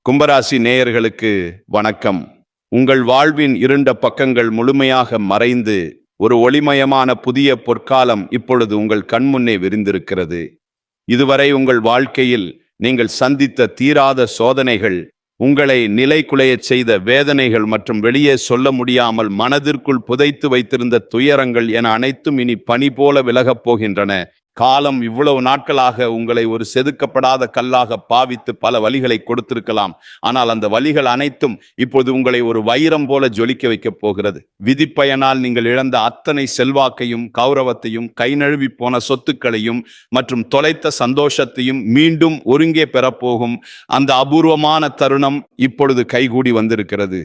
கும்பராசி நேயர்களுக்கு வணக்கம். உங்கள் வாழ்வின் இருண்ட பக்கங்கள் முழுமையாக மறைந்து ஒரு ஒளிமயமான புதிய பொற்காலம் இப்பொழுது உங்கள் கண்முன்னே விரிந்திருக்கிறது. இதுவரை உங்கள் வாழ்க்கையில் நீங்கள் சந்தித்த தீராத சோதனைகள், உங்களை நிலைகுலையச் செய்த வேதனைகள் மற்றும் வெளியே சொல்ல முடியாமல் மனதிற்குள் புதைத்து வைத்திருந்த துயரங்கள் என அனைத்தும் இனி பனி போல விலகப் போகின்றன. காலம் இவ்வளவு நாட்களாக உங்களை ஒரு செதுக்கப்படாத கல்லாக பாவித்து பல வலிகளை கொடுத்திருக்கலாம். ஆனால் அந்த வலிகள் அனைத்தும் இப்போது உங்களை ஒரு வைரம் போல ஜொலிக்க வைக்கப் போகிறது. விதிப்பயனால் நீங்கள் இழந்த அத்தனை செல்வாக்கையும் கௌரவத்தையும், கை நழுவி போன சொத்துக்களையும் மற்றும் தொலைத்த சந்தோஷத்தையும் மீண்டும் ஒருங்கே பெறப்போகும் அந்த அபூர்வமான தருணம் இப்பொழுது கைகூடி வந்திருக்கிறது.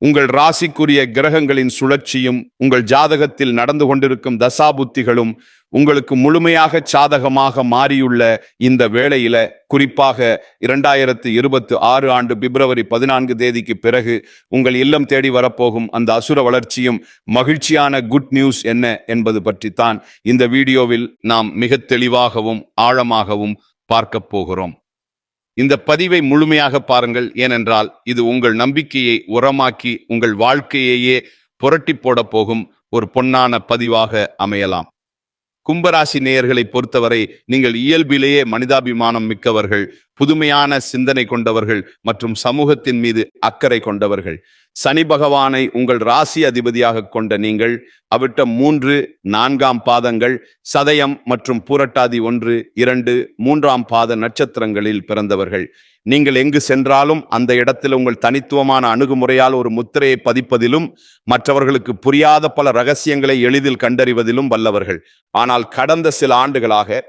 உங்கள் ராசிக்குரிய கிரகங்களின் சுழற்சியும் உங்கள் ஜாதகத்தில் நடந்து கொண்டிருக்கும் தசாபுத்திகளும் உங்களுக்கு முழுமையாக சாதகமாக மாறியுள்ள இந்த வேளையில, குறிப்பாக 2026 ஆண்டு பிப்ரவரி 14 பிறகு உங்கள் இல்லம் தேடி வரப்போகும் அந்த அசுர வளர்ச்சியும் மகிழ்ச்சியான குட் நியூஸ் என்ன என்பது பற்றித்தான் இந்த வீடியோவில் நாம் மிக தெளிவாகவும் ஆழமாகவும் பார்க்க போகிறோம். இந்த பதிவை முழுமையாக பாருங்கள். ஏனென்றால் இது உங்கள் நம்பிக்கையை உரமாக்கி உங்கள் வாழ்க்கையையே புரட்டி போட போகும் ஒரு பொன்னான பதிவாக அமையலாம். கும்பராசி நேயர்களை பொறுத்தவரை நீங்கள் இயல்பிலேயே மனிதாபிமானம் மிக்கவர்கள், புதுமையான சிந்தனை கொண்டவர்கள் மற்றும் சமூகத்தின் மீது அக்கறை கொண்டவர்கள். சனி பகவானை உங்கள் ராசி அதிபதியாக கொண்ட நீங்கள் அவிட்டம் 3, 4 பாதங்கள், சதயம் மற்றும் பூரட்டாதி 1, 2, 3 பாத நட்சத்திரங்களில் பிறந்தவர்கள். நீங்கள் எங்கு சென்றாலும் அந்த இடத்தில் உங்கள் தனித்துவமான அணுகுமுறையால் ஒரு முத்திரையை பதிப்பதிலும் மற்றவர்களுக்கு புரியாத பல ரகசியங்களை எளிதில் கண்டறிவதிலும் வல்லவர்கள். ஆனால் கடந்த சில ஆண்டுகளாக,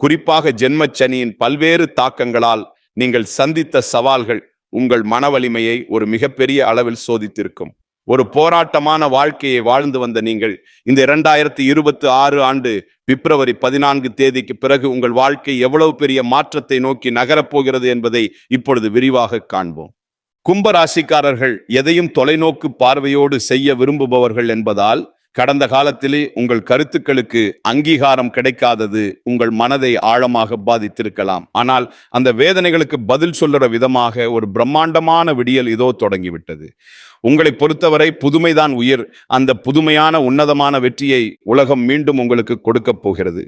குறிப்பாக ஜென்மச்சனியின் பல்வேறு தாக்கங்களால் நீங்கள் சந்தித்த சவால்கள் உங்கள் மன வலிமையை ஒரு மிகப்பெரிய அளவில் சோதித்திருக்கும். ஒரு போராட்டமான வாழ்க்கையை வாழ்ந்து வந்த நீங்கள் இந்த 2026 ஆண்டு பிப்ரவரி 14 பிறகு உங்கள் வாழ்க்கை எவ்வளவு பெரிய மாற்றத்தை நோக்கி நகரப்போகிறது என்பதை இப்பொழுது விரிவாக காண்போம். கும்பராசிக்காரர்கள் எதையும் தொலைநோக்கு பார்வையோடு செய்ய விரும்புபவர்கள் என்பதால் கடந்த காலத்திலே உங்கள் கருத்துக்களுக்கு அங்கீகாரம் கிடைக்காதது உங்கள் மனதை ஆழமாக பாதித்திருக்கலாம். ஆனால் அந்த வேதனைகளுக்கு பதில் சொல்லுற விதமாக ஒரு பிரம்மாண்டமான விடியல் இதோ தொடங்கிவிட்டது. உங்களை பொறுத்தவரை புதுமைதான் உயிர். அந்த புதுமையான உன்னதமான வெற்றியை உலகம் மீண்டும் உங்களுக்கு கொடுக்க போகிறது.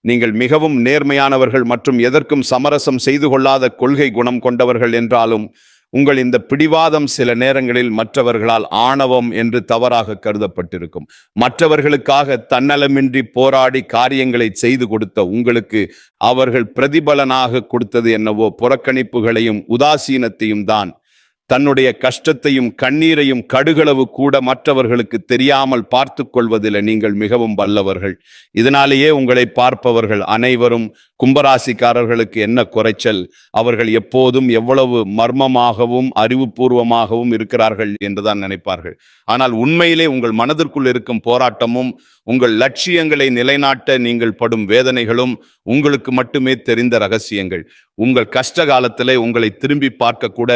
நீங்கள் மிகவும் நேர்மையானவர்கள் மற்றும் எதற்கும் சமரசம் செய்து கொள்ளாத கொள்கை குணம் கொண்டவர்கள் என்றாலும் உங்கள் இந்த பிடிவாதம் சில நேரங்களில் மற்றவர்களால் ஆணவம் என்று தவறாக கருதப்பட்டிருக்கும். மற்றவர்களுக்காக தன்னலமின்றி போராடி காரியங்களை செய்து கொடுத்த உங்களுக்கு அவர்கள் பிரதிபலனாக கொடுத்தது என்னவோ புறக்கணிப்புகளையும் உதாசீனத்தையும் தான். தன்னுடைய கஷ்டத்தையும் கண்ணீரையும் கடுகளவு கூட மற்றவர்களுக்கு தெரியாமல் பார்த்து கொள்வதில் நீங்கள் மிகவும் வல்லவர்கள். இதனாலேயே உங்களை பார்ப்பவர்கள் அனைவரும் கும்பராசிக்காரர்களுக்கு என்ன குறைச்சல், அவர்கள் எப்போதும் எவ்வளவு மர்மமாகவும் அறிவுபூர்வமாகவும் இருக்கிறார்கள் என்றுதான் நினைப்பார்கள். ஆனால் உண்மையிலே உங்கள் மனதிற்குள் இருக்கும் போராட்டமும் உங்கள் லட்சியங்களை நிலைநாட்ட நீங்கள் படும் வேதனைகளும் உங்களுக்கு மட்டுமே தெரிந்த ரகசியங்கள். உங்கள் கஷ்ட காலத்திலே உங்களை திரும்பி பார்க்க கூட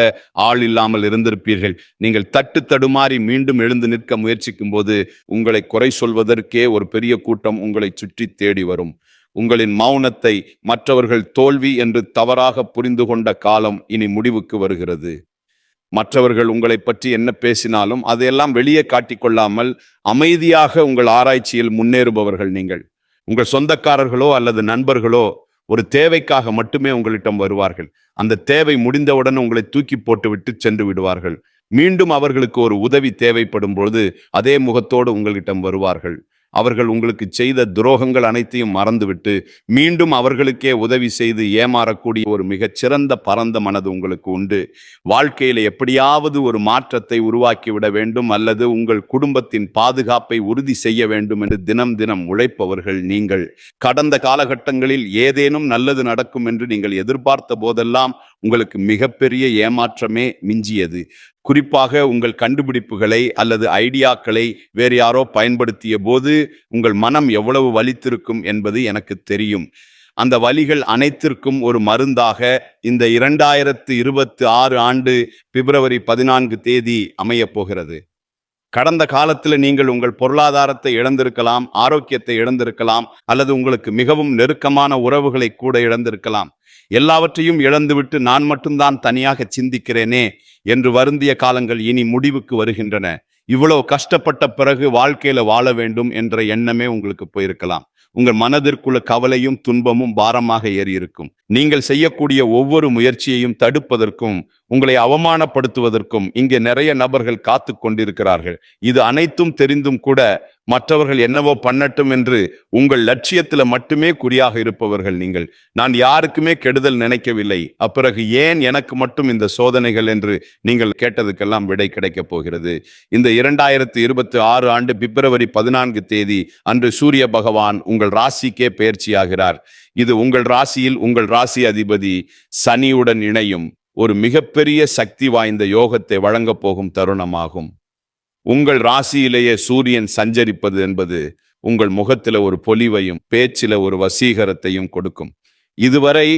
ஆள் இல்லாமல் இருந்திருப்பீர்கள். நீங்கள் தட்டு தடுமாறி மீண்டும் எழுந்து நிற்க முயற்சிக்கும் போது உங்களை குறை சொல்வதற்கே ஒரு பெரிய கூட்டம் உங்களை சுற்றி தேடி வரும். உங்களின் மௌனத்தை மற்றவர்கள் தோல்வி என்று தவறாக புரிந்து கொண்ட காலம் இனி முடிவுக்கு வருகிறது. மற்றவர்கள் உங்களை பற்றி என்ன பேசினாலும் அதையெல்லாம் வெளியே காட்டிக்கொள்ளாமல் அமைதியாக உங்கள் ஆராய்ச்சியில் முன்னேறுபவர்கள் நீங்கள். உங்கள் சொந்தக்காரர்களோ அல்லது நண்பர்களோ ஒரு தேவைக்காக மட்டுமே உங்களிடம் வருவார்கள். அந்த தேவை முடிந்தவுடன் உங்களை தூக்கி போட்டுவிட்டு சென்று விடுவார்கள். மீண்டும் அவர்களுக்கு ஒரு உதவி தேவைப்படும் பொழுது அதே முகத்தோடு உங்களிடம் வருவார்கள். அவர்கள் உங்களுக்கு செய்த துரோகங்கள் அனைத்தையும் மறந்துவிட்டு மீண்டும் அவர்களுக்கே உதவி செய்து ஏமாறக்கூடிய ஒரு மிகச்சிறந்த பரந்த மனது உங்களுக்கு உண்டு. வாழ்க்கையில எப்படியாவது ஒரு மாற்றத்தை உருவாக்கிவிட வேண்டும் அல்லது உங்கள் குடும்பத்தின் பாதுகாப்பை உறுதி செய்ய வேண்டும் என்று தினம் தினம் உழைப்பவர்கள் நீங்கள். கடந்த காலகட்டங்களில் ஏதேனும் நல்லது நடக்கும் என்று நீங்கள் எதிர்பார்த்த போதெல்லாம் உங்களுக்கு மிகப்பெரிய ஏமாற்றமே மிஞ்சியது. குறிப்பாக உங்கள் கண்டுபிடிப்புகளை அல்லது ஐடியாக்களை வேறு யாரோ பயன்படுத்திய போது உங்கள் மனம் எவ்வளவு வலித்திருக்கும் என்பது எனக்கு தெரியும். அந்த வலிகள் அனைத்திற்கும் ஒரு மருந்தாக இந்த 2026 ஆண்டு பிப்ரவரி 14 அமைய போகிறது. கடந்த காலத்தில் நீங்கள் உங்கள் பொருளாதாரத்தை இழந்திருக்கலாம், ஆரோக்கியத்தை இழந்திருக்கலாம், அல்லது உங்களுக்கு மிகவும் நெருக்கமான உறவுகளை கூட இழந்திருக்கலாம். எல்லாவற்றையும் இழந்துவிட்டு நான் மட்டும்தான் தனியாக சிந்திக்கிறேனே என்று வருந்திய காலங்கள் இனி முடிவுக்கு வருகின்றன. இவ்வளவு கஷ்டப்பட்ட பிறகு வாழ்க்கையில வாழ வேண்டும் என்ற எண்ணமே உங்களுக்கு போயிருக்கலாம். உங்கள் மனதிற்குள்ள கவலையும் துன்பமும் பாரமாக ஏறி இருக்கும். நீங்கள் செய்யக்கூடிய ஒவ்வொரு முயற்சியையும் தடுப்பதற்கும் உங்களை அவமானப்படுத்துவதற்கும் இங்கே நிறைய நபர்கள் காத்து கொண்டிருக்கிறார்கள். இது அனைத்தும் தெரிந்தும் கூட மற்றவர்கள் என்னவோ பண்ணட்டும் என்று உங்கள் லட்சியத்துல மட்டுமே குறியாக இருப்பவர்கள் நீங்கள். நான் யாருக்குமே கெடுதல் நினைக்கவில்லை, அப்பிறகு ஏன் எனக்கு மட்டும் இந்த சோதனைகள் என்று நீங்கள் கேட்டதுக்கெல்லாம் விடை கிடைக்கப் போகிறது. இந்த 2026 ஆண்டு பிப்ரவரி 14 அன்று சூரிய பகவான் உங்கள் ராசிக்கே பெயர்ச்சியாகிறார். இது உங்கள் ராசியில் உங்கள் ராசி அதிபதி சனியுடன் இணையும் ஒரு மிகப்பெரிய சக்தி வாய்ந்த யோகத்தை வழங்கப் போகும் தருணமாகும். உங்கள் ராசியிலேயே சூரியன் சஞ்சரிப்பது என்பது உங்கள் முகத்தில ஒரு பொலிவையும் பேச்சில ஒரு வசீகரத்தையும் கொடுக்கும். இதுவரை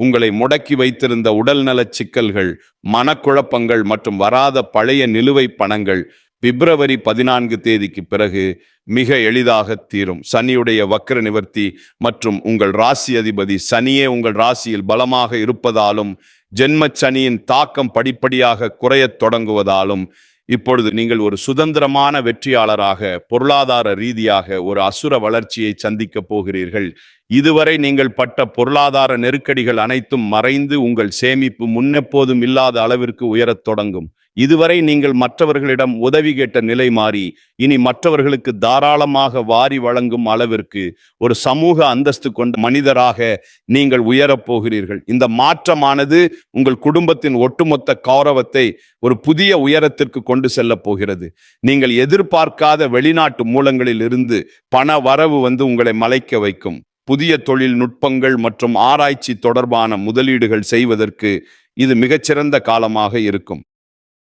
உங்களை முடக்கி வைத்திருந்த உடல்நலச் சிக்கல்கள், மனக்குழப்பங்கள் மற்றும் வராத பழைய நிலுவை பணங்கள் பிப்ரவரி 14 பிறகு மிக எளிதாக தீரும். சனியுடைய வக்ர நிவர்த்தி மற்றும் உங்கள் ராசி அதிபதி சனியே உங்கள் ராசியில் பலமாக இருப்பதாலும் ஜென்ம சனியின் தாக்கம் படிப்படியாக குறையத் தொடங்குவதாலும் இப்பொழுது நீங்கள் ஒரு சுதந்திரமான வெற்றியாளராக, பொருளாதார ரீதியாக ஒரு அசுர வளர்ச்சியை சந்திக்க போகிறீர்கள். இதுவரை நீங்கள் பட்ட பொருளாதார நெருக்கடிகள் அனைத்தும் மறைந்து உங்கள் சேமிப்பு முன்னெப்போதும் இல்லாத அளவிற்கு உயரத் தொடங்கும். இதுவரை நீங்கள் மற்றவர்களிடம் உதவி கேட்ட நிலை மாறி இனி மற்றவர்களுக்கு தாராளமாக வாரி வழங்கும் அளவிற்கு ஒரு சமூக அந்தஸ்து கொண்ட மனிதராக நீங்கள் உயரப் போகிறீர்கள். இந்த மாற்றமானது உங்கள் குடும்பத்தின் ஒட்டுமொத்த கௌரவத்தை ஒரு புதிய உயரத்திற்கு கொண்டு செல்ல போகிறது. நீங்கள் எதிர்பார்க்காத வெளிநாட்டு மூலங்களில் இருந்து பண வரவு உங்களை மலைக்க வைக்கும். புதிய தொழில்நுட்பங்கள் மற்றும் ஆராய்ச்சி தொடர்பான முதலீடுகள் செய்வதற்கு இது மிகச்சிறந்த காலமாக இருக்கும்.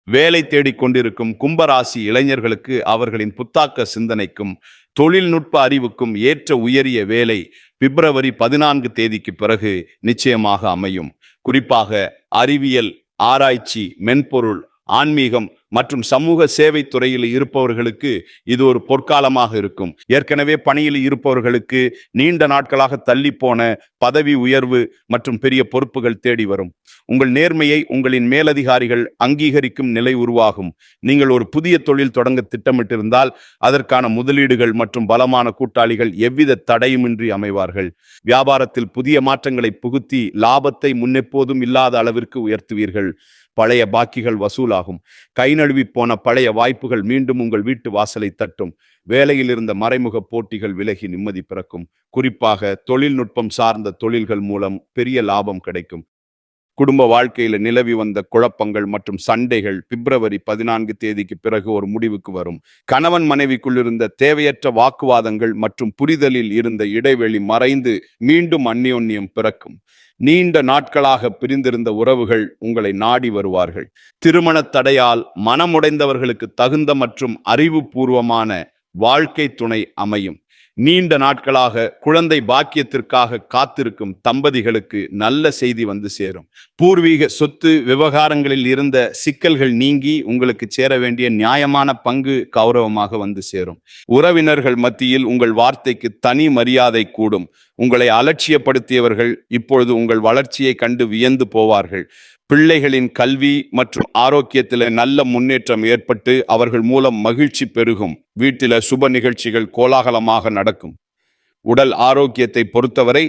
வேலை தேடிக்கொண்டிருக்கும் கும்பராசி இளைஞர்களுக்கு அவர்களின் புத்தாக்க சிந்தனைக்கும் தொழில்நுட்ப அறிவுக்கும் ஏற்ற உயரிய வேலை பிப்ரவரி 14 பிறகு நிச்சயமாக அமையும். குறிப்பாக அறிவியல், ஆராய்ச்சி, மென்பொருள், ஆன்மீகம் மற்றும் சமூக சேவை துறையில் இருப்பவர்களுக்கு இது ஒரு பொற்காலமாக இருக்கும். ஏற்கனவே பணியில் இருப்பவர்களுக்கு நீண்ட நாட்களாக தள்ளி போன பதவி உயர்வு மற்றும் பெரிய பொறுப்புகள் தேடி வரும். உங்கள் நேர்மையை உங்களின் மேலதிகாரிகள் அங்கீகரிக்கும் நிலை உருவாகும். நீங்கள் ஒரு புதிய தொழில் தொடங்க திட்டமிட்டிருந்தால் அதற்கான முதலீடுகள் மற்றும் பலமான கூட்டாளிகள் எவ்வித தடையுமின்றி அமைவார்கள். வியாபாரத்தில் புதிய மாற்றங்களை புகுத்தி லாபத்தை முன்னெப்போதும் இல்லாத அளவிற்கு உயர்த்துவீர்கள். பழைய பாக்கிகள் வசூலாகும். கை நழுவி போன பழைய வாய்ப்புகள் மீண்டும் உங்கள் வீட்டு வாசலை தட்டும். வேலையில் இருந்த மறைமுக போட்டிகள் விலகி நிம்மதி பிறக்கும். குறிப்பாக தொழில்நுட்பம் சார்ந்த தொழில்கள் மூலம் பெரிய லாபம் கிடைக்கும். குடும்ப வாழ்க்கையில நிலவி வந்த குழப்பங்கள் மற்றும் சண்டைகள் பிப்ரவரி 14 பிறகு ஒரு முடிவுக்கு வரும். கணவன் மனைவிக்குள் இருந்த தேவையற்ற வாக்குவாதங்கள் மற்றும் புரிதலில் இருந்த இடைவெளி மறைந்து மீண்டும் அந்யோன்யம் பிறக்கும். நீண்ட நாட்களாக பிரிந்திருந்த உறவுகள் உங்களை நாடி வருவார்கள். திருமண தடையால் மனமுடைந்தவர்களுக்கு தகுந்த மற்றும் அறிவுபூர்வமான வாழ்க்கை துணை அமையும். நீண்ட நாட்களாக குழந்தை பாக்கியத்திற்காக காத்திருக்கும் தம்பதிகளுக்கு நல்ல செய்தி சேரும். பூர்வீக சொத்து விவகாரங்களில் இருந்த சிக்கல்கள் நீங்கி உங்களுக்கு சேர வேண்டிய நியாயமான பங்கு கௌரவமாக சேரும். உறவினர்கள் மத்தியில் உங்கள் வார்த்தைக்கு தனி மரியாதை கூடும். உங்களை அலட்சியப்படுத்தியவர்கள் இப்பொழுது உங்கள் வளர்ச்சியை கண்டு வியந்து போவார்கள். பிள்ளைகளின் கல்வி மற்றும் ஆரோக்கியத்தில் நல்ல முன்னேற்றம் ஏற்பட்டு அவர்கள் மூலம் மகிழ்ச்சி பெருகும். வீட்டில சுப நிகழ்ச்சிகள் கோலாகலமாக நடக்கும். உடல் ஆரோக்கியத்தை பொறுத்தவரை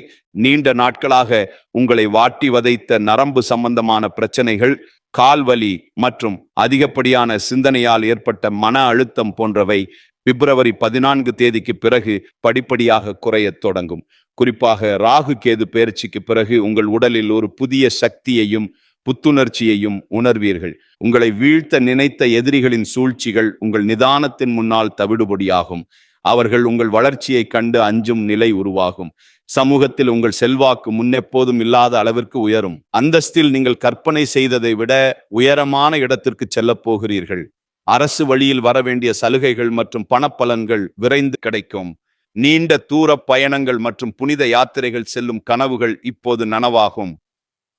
நீண்ட நாட்களாக உங்களை வாட்டி வதைத்த நரம்பு சம்பந்தமான பிரச்சனைகள், கால்வலி மற்றும் அதிகப்படியான சிந்தனையால் ஏற்பட்ட மன அழுத்தம் போன்றவை பிப்ரவரி 14 பிறகு படிப்படியாக குறையத் தொடங்கும். குறிப்பாக ராகு கேது பெயர்ச்சிக்கு பிறகு உங்கள் உடலில் ஒரு புதிய சக்தியையும் புத்துணர்ச்சியையும் உணர்வீர்கள். உங்களை வீழ்த்த நினைத்த எதிரிகளின் சூழ்ச்சிகள் உங்கள் நிதானத்தின் முன்னால் தவிடுபடியாகும். அவர்கள் உங்கள் வளர்ச்சியை கண்டு அஞ்சும் நிலை உருவாகும். சமூகத்தில் உங்கள் செல்வாக்கு முன்னெப்போதும் இல்லாத அளவிற்கு உயரும். அந்தஸ்தில் நீங்கள் கற்பனை செய்ததை விட உயரமான இடத்திற்கு செல்லப் போகிறீர்கள். அரசு வழியில் வர வேண்டிய சலுகைகள் மற்றும் பணப்பலன்கள் விரைந்து கிடைக்கும். நீண்ட தூர பயணங்கள் மற்றும் புனித யாத்திரைகள் செல்லும் கனவுகள் இப்போது நனவாகும்.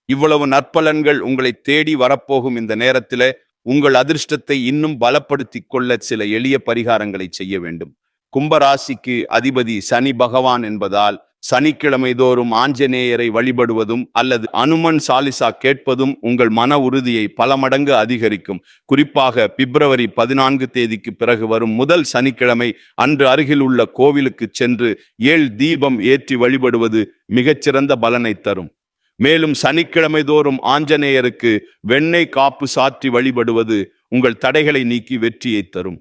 இவ்வளவு நற்பலன்கள் உங்களை தேடி வரப்போகும் இந்த நேரத்தில் உங்கள் அதிர்ஷ்டத்தை இன்னும் பலப்படுத்திக் கொள்ள சில எளிய பரிகாரங்களை செய்ய வேண்டும். கும்பராசிக்கு அதிபதி சனி பகவான் என்பதால் சனிக்கிழமை தோறும் ஆஞ்சநேயரை வழிபடுவதும் அல்லது அனுமன் சாலிசா கேட்பதும் உங்கள் மன உறுதியை பல மடங்கு அதிகரிக்கும். குறிப்பாக பிப்ரவரி 14 தேதிக்கு பிறகு வரும் முதல் சனிக்கிழமை அன்று அருகில் உள்ள கோவிலுக்கு சென்று 7 தீபம் ஏற்றி வழிபடுவது மிகச்சிறந்த பலனை தரும். மேலும் சனிக்கிழமை தோறும் ஆஞ்சநேயருக்கு வெண்ணெய் காப்பு சாற்றி வழிபடுவது உங்கள் தடைகளை நீக்கி வெற்றியை தரும்.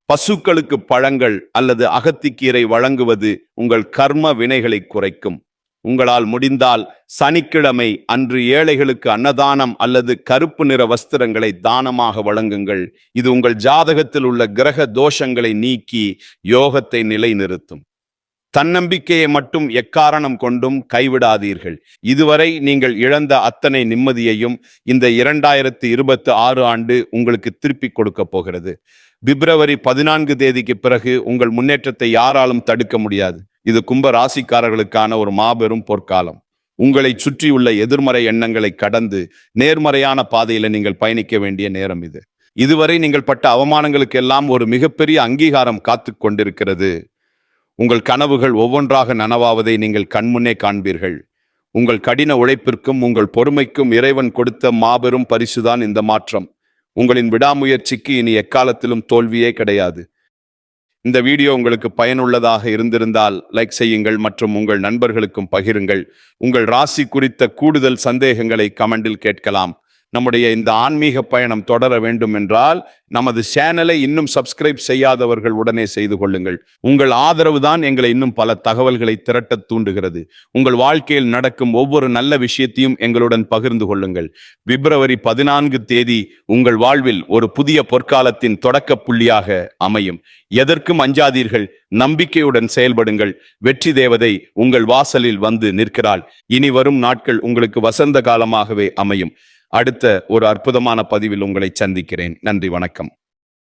பசுக்களுக்கு பழங்கள் அல்லது அகத்திக்கீரை வழங்குவது உங்கள் கர்ம வினைகளை குறைக்கும். உங்களால் முடிந்தால் சனிக்கிழமை அன்று ஏழைகளுக்கு அன்னதானம் அல்லது கருப்பு நிற வஸ்திரங்களை தானமாக வழங்குங்கள். இது உங்கள் ஜாதகத்தில் உள்ள கிரக தோஷங்களை நீக்கி யோகத்தை நிலைநிறுத்தும். தன்னம்பிக்கையை மட்டும் எக்காரணம் கொண்டும் கைவிடாதீர்கள். இதுவரை நீங்கள் இழந்த அத்தனை நிம்மதியையும் இந்த 2026 ஆண்டு உங்களுக்கு திருப்பி கொடுக்க போகிறது. பிப்ரவரி 14 தேதிக்கு பிறகு உங்கள் முன்னேற்றத்தை யாராலும் தடுக்க முடியாது. இது கும்ப ராசிக்காரர்களுக்கான ஒரு மாபெரும் பொற்காலம். உங்களை சுற்றியுள்ள எதிர்மறை எண்ணங்களை கடந்து நேர்மறையான பாதையில நீங்கள் பயணிக்க வேண்டிய நேரம் இது. இதுவரை நீங்கள் பட்ட அவமானங்களுக்கெல்லாம் ஒரு மிகப்பெரிய அங்கீகாரம் காத்து கொண்டிருக்கிறது. உங்கள் கனவுகள் ஒவ்வொன்றாக நனவாவதை நீங்கள் கண்முன்னே காண்பீர்கள். உங்கள் கடின உழைப்பிற்கும் உங்கள் பொறுமைக்கும் இறைவன் கொடுத்த மாபெரும் பரிசுதான் இந்த மாற்றம். உங்களின் விடாமுயற்சிக்கு இனி எக்காலத்திலும் தோல்வியே கிடையாது. இந்த வீடியோ உங்களுக்கு பயனுள்ளதாக இருந்திருந்தால் லைக் செய்யுங்கள் மற்றும் உங்கள் நண்பர்களுக்கும் பகிருங்கள். உங்கள் ராசி குறித்த கூடுதல் சந்தேகங்களை கமெண்டில் கேட்கலாம். நம்முடைய இந்த ஆன்மீக பயணம் தொடர வேண்டும் என்றால் நமது சேனலை இன்னும் சப்ஸ்கிரைப் செய்யாதவர்கள் உடனே செய்து கொள்ளுங்கள். உங்கள் ஆதரவு தான் எங்களை இன்னும் பல தகவல்களை திரட்ட தூண்டுகிறது. உங்கள் வாழ்க்கையில் நடக்கும் ஒவ்வொரு நல்ல விஷயத்தையும் எங்களுடன் பகிர்ந்து கொள்ளுங்கள். பிப்ரவரி 14 தேதி உங்கள் வாழ்வில் ஒரு புதிய பொற்காலத்தின் தொடக்க புள்ளியாக அமையும். எதற்கும் அஞ்சாதீர்கள், நம்பிக்கையுடன் செயல்படுங்கள். வெற்றி தேவதை உங்கள் வாசலில் வந்து நிற்கிறாள். இனி வரும் நாட்கள் உங்களுக்கு வசந்த காலமாகவே அமையும். அடுத்த ஒரு அற்புதமான பதிவில் உங்களை சந்திக்கிறேன். நன்றி, வணக்கம்.